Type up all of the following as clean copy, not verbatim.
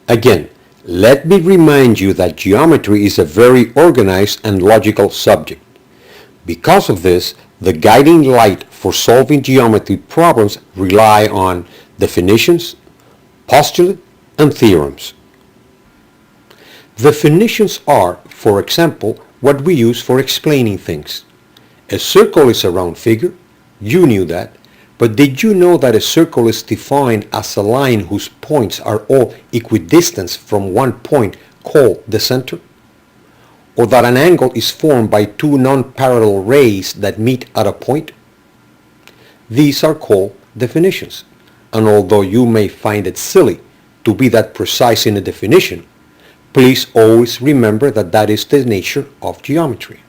Again, let me remind you that geometry is a very organized and logical subject. Because of this, the guiding light for solving geometry problems rely on definitions, postulates, and theorems. Definitions are, for example, what we use for explaining things. A circle is a round figure. You knew that. But did you know that a circle is defined as a line whose points are all equidistant from one point called the center? Or that an angle is formed by two non-parallel rays that meet at a point? These are called definitions. And although you may find it silly to be that precise in a definition, please always remember that that is the nature of geometry.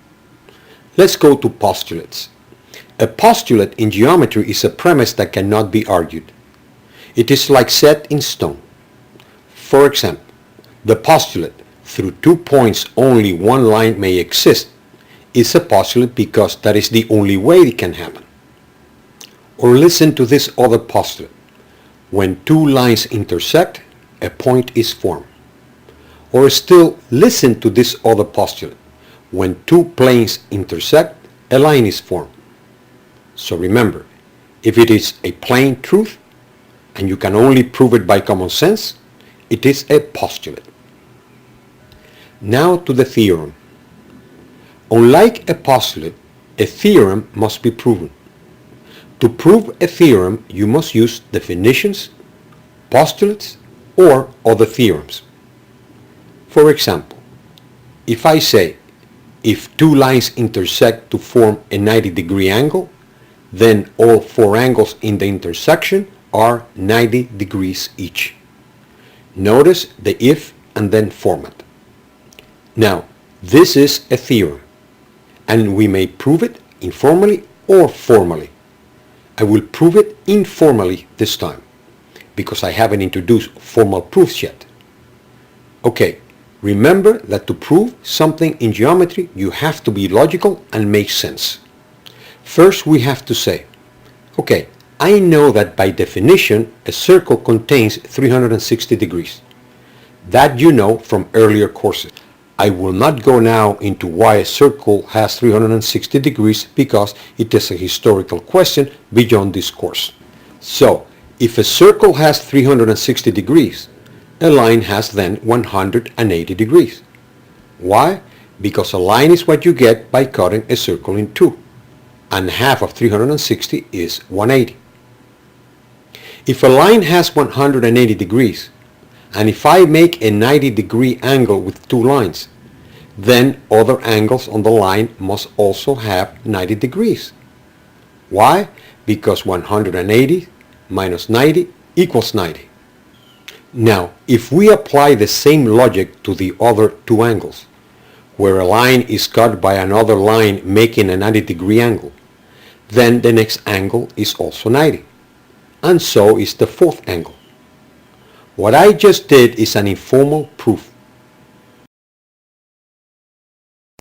Let's go to postulates. A postulate in geometry is a premise that cannot be argued. It is like set in stone. For example, the postulate, through 2 points only one line may exist, is a postulate because that is the only way it can happen. Or listen to this other postulate. When 2 lines intersect, a point is formed. Or still listen to this other postulate. When 2 planes intersect, a line is formed. So remember, if it is a plain truth, and you can only prove it by common sense, it is a postulate. Now to the theorem. Unlike a postulate, a theorem must be proven. To prove a theorem, you must use definitions, postulates, or other theorems. For example, if I say, if 2 lines intersect to form a 90-degree angle, then all 4 angles in the intersection are 90 degrees each. Notice the if and then format. Now, this is a theorem, and we may prove it informally or formally. I will prove it informally this time, because I haven't introduced formal proofs yet. Okay, remember that to prove something in geometry, you have to be logical and make sense. First, we have to say, okay, I know that by definition, a circle contains 360 degrees. That you know from earlier courses. I will not go now into why a circle has 360 degrees because it is a historical question beyond this course. So, if a circle has 360 degrees, a line has then 180 degrees. Why? Because a line is what you get by cutting a circle in 2. And half of 360 is 180. If a line has 180 degrees, and if I make a 90-degree angle with 2 lines, then other angles on the line must also have 90 degrees. Why? Because 180 minus 90 equals 90. Now, if we apply the same logic to the other 2 angles, where a line is cut by another line making a 90-degree angle, then the next angle is also 90. And so is the 4th angle. What I just did is an informal proof.